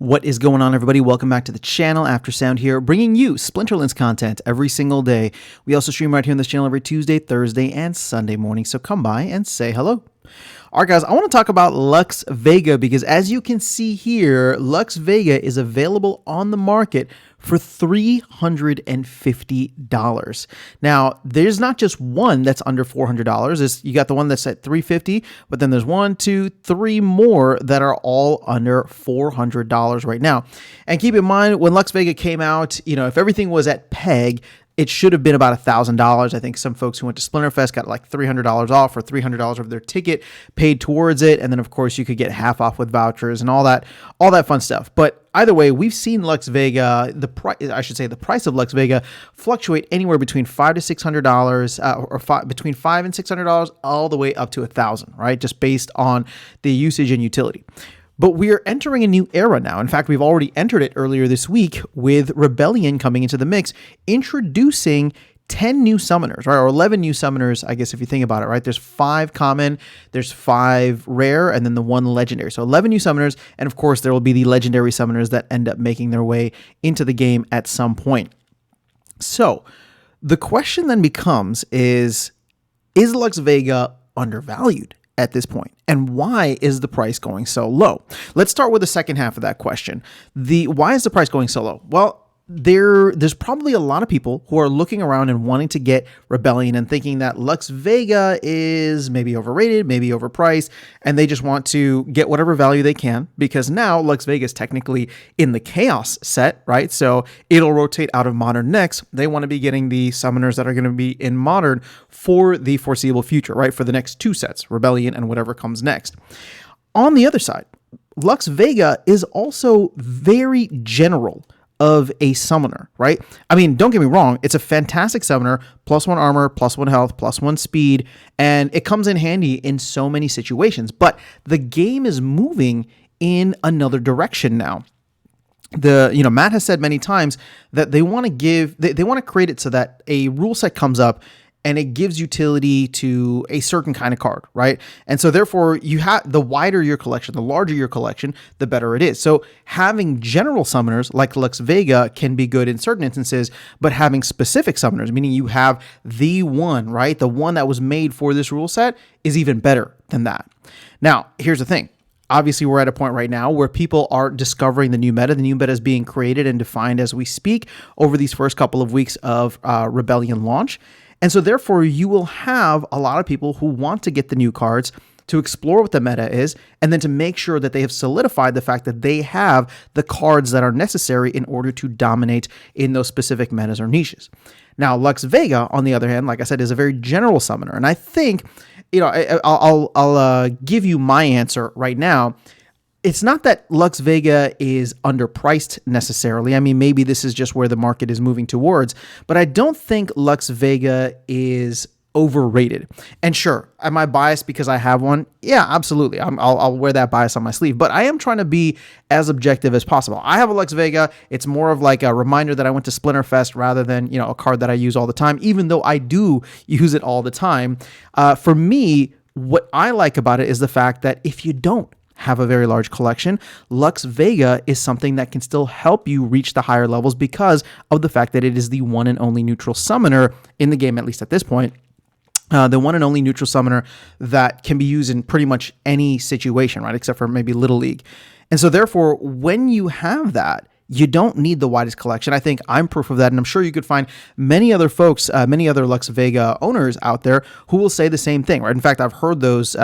What is going on, everybody? Welcome back to the channel. After Sound here, bringing you Splinterlands content every single day. We also stream right here on this channel every Tuesday, Thursday, and Sunday morning, so come by and say hello. All right, guys, I want to talk about Lux Vega because as you can see here, Lux Vega is available on the market for $350. Now, there's not just one that's under $400. You got the one that's at $350, but then there's 1, 2, 3 more that are all under $400 right now. And keep in mind, when Lux Vega came out, if everything was at peg, it should have been about $1,000. I think some folks who went to Splinterfest got like $300 off or $300 of their ticket paid towards it. And then, of course, you could get half off with vouchers and all that fun stuff. But either way, we've seen Lux Vega, the price of Lux Vega fluctuate anywhere between $500 to $600 between $500 and $600 all the way up to $1,000, right? Just based on the usage and utility. But we are entering a new era now. In fact, we've already entered it earlier this week with Rebellion coming into the mix, introducing 10 new summoners, right? Or 11 new summoners, I guess, if you think about it, right? There's 5 common, there's 5 rare, and then the 1 legendary. So 11 new summoners, and of course, there will be the legendary summoners that end up making their way into the game at some point. So the question then becomes is Lux Vega undervalued at this point? And why is the price going so low? Let's start with the second half of that question. Why is the price going so low? Well, there's probably a lot of people who are looking around and wanting to get Rebellion and thinking that Lux Vega is maybe overrated, maybe overpriced, and they just want to get whatever value they can because now Lux Vega is technically in the Chaos set, right? So it'll rotate out of Modern next. They want to be getting the summoners that are going to be in Modern for the foreseeable future, right? For the next 2 sets, Rebellion and whatever comes next. On the other side, Lux Vega is also very general of a summoner, right? I mean, don't get me wrong, it's a fantastic summoner, +1 armor, +1 health, +1 speed, and it comes in handy in so many situations, but the game is moving in another direction now. Matt has said many times that they want to create it so that a rule set comes up and it gives utility to a certain kind of card, right? And so therefore, the wider your collection, the larger your collection, the better it is. So having general summoners like Lux Vega can be good in certain instances, but having specific summoners, meaning you have the one, right? The one that was made for this rule set is even better than that. Now, here's the thing. Obviously, we're at a point right now where people are discovering the new meta. The new meta is being created and defined as we speak over these first couple of weeks of Rebellion launch. And so therefore, you will have a lot of people who want to get the new cards to explore what the meta is, and then to make sure that they have solidified the fact that they have the cards that are necessary in order to dominate in those specific metas or niches. Now, Lux Vega, on the other hand, like I said, is a very general summoner. And I think, I'll give you my answer right now. It's not that Lux Vega is underpriced necessarily. I mean, maybe this is just where the market is moving towards, but I don't think Lux Vega is overrated. And sure, am I biased because I have one? Yeah, absolutely. I'll wear that bias on my sleeve, but I am trying to be as objective as possible. I have a Lux Vega. It's more of like a reminder that I went to Splinterfest rather than, a card that I use all the time, even though I do use it all the time. For me, what I like about it is the fact that if you don't have a very large collection, Lux Vega is something that can still help you reach the higher levels because of the fact that it is the one and only neutral summoner in the game, at least at this point. The one and only neutral summoner that can be used in pretty much any situation, right? Except for maybe Little League. And so therefore, when you have that, you don't need the widest collection. I think I'm proof of that, and I'm sure you could find many other folks, many other Lux Vega owners out there who will say the same thing, right? In fact, I've heard those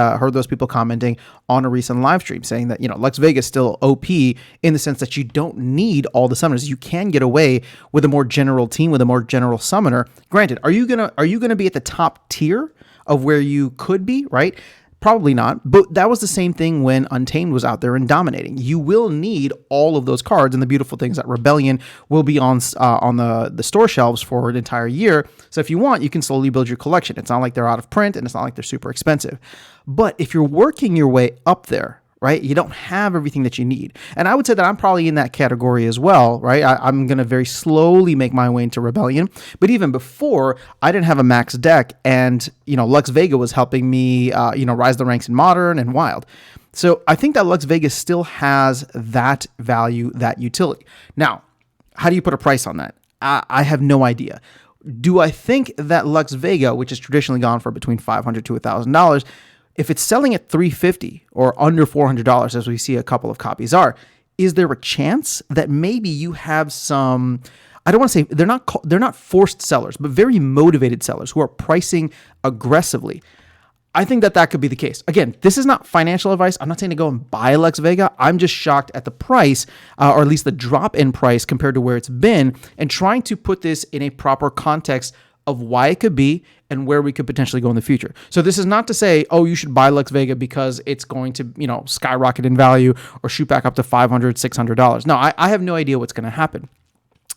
people commenting on a recent live stream saying that, Lux Vega is still OP in the sense that you don't need all the summoners. You can get away with a more general team, with a more general summoner. Granted, are you gonna be at the top tier of where you could be, right? Probably not, but that was the same thing when Untamed was out there and dominating. You will need all of those cards, and the beautiful thing is that Rebellion will be on the store shelves for an entire year. So if you want, you can slowly build your collection. It's not like they're out of print, and it's not like they're super expensive. But if you're working your way up there, right? You don't have everything that you need. And I would say that I'm probably in that category as well, right? I'm going to very slowly make my way into Rebellion. But even before, I didn't have a max deck. And, Lux Vega was helping me, rise the ranks in Modern and Wild. So I think that Lux Vega still has that value, that utility. Now, how do you put a price on that? I have no idea. Do I think that Lux Vega, which has traditionally gone for between $500 to $1,000, if it's selling at $350 or under $400, as we see a couple of copies are, is there a chance that maybe you have some, I don't want to say they're not forced sellers, but very motivated sellers who are pricing aggressively? I think that could be the case. Again, this is not financial advice. I'm not saying to go and buy Lux Vega. I'm just shocked at the price, or at least the drop in price compared to where it's been, and trying to put this in a proper context of why it could be and where we could potentially go in the future. So this is not to say, oh, you should buy Lux Vega because it's going to, skyrocket in value or shoot back up to $500, $600. No, I have no idea what's going to happen.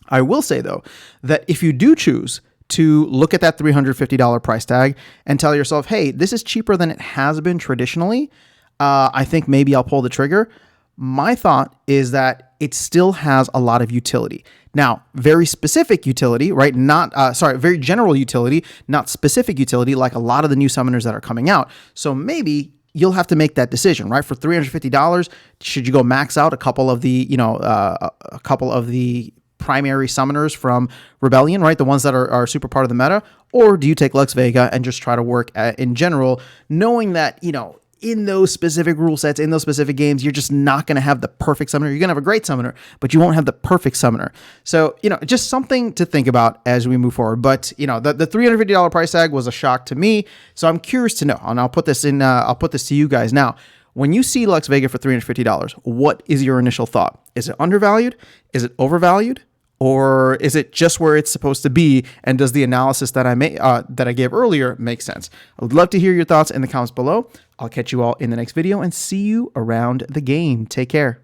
I will say, though, that if you do choose to look at that $350 price tag and tell yourself, hey, this is cheaper than it has been traditionally, I think maybe I'll pull the trigger. My thought is that it still has a lot of utility. Now, very specific utility, right? Very general utility, not specific utility, like a lot of the new summoners that are coming out. So maybe you'll have to make that decision, right? For $350, should you go max out a couple of the primary summoners from Rebellion, right? The ones that are super part of the meta? Or do you take Lux Vega and just try to work in general, knowing that, in those specific rule sets, in those specific games, you're just not going to have the perfect summoner. You're going to have a great summoner, but you won't have the perfect summoner. So, just something to think about as we move forward. But, the $350 price tag was a shock to me. So I'm curious to know, and I'll put this to you guys now. When you see Lux Vega for $350, what is your initial thought? Is it undervalued? Is it overvalued? Or is it just where it's supposed to be? And does the analysis that I gave earlier make sense? I would love to hear your thoughts in the comments below. I'll catch you all in the next video and see you around the game. Take care.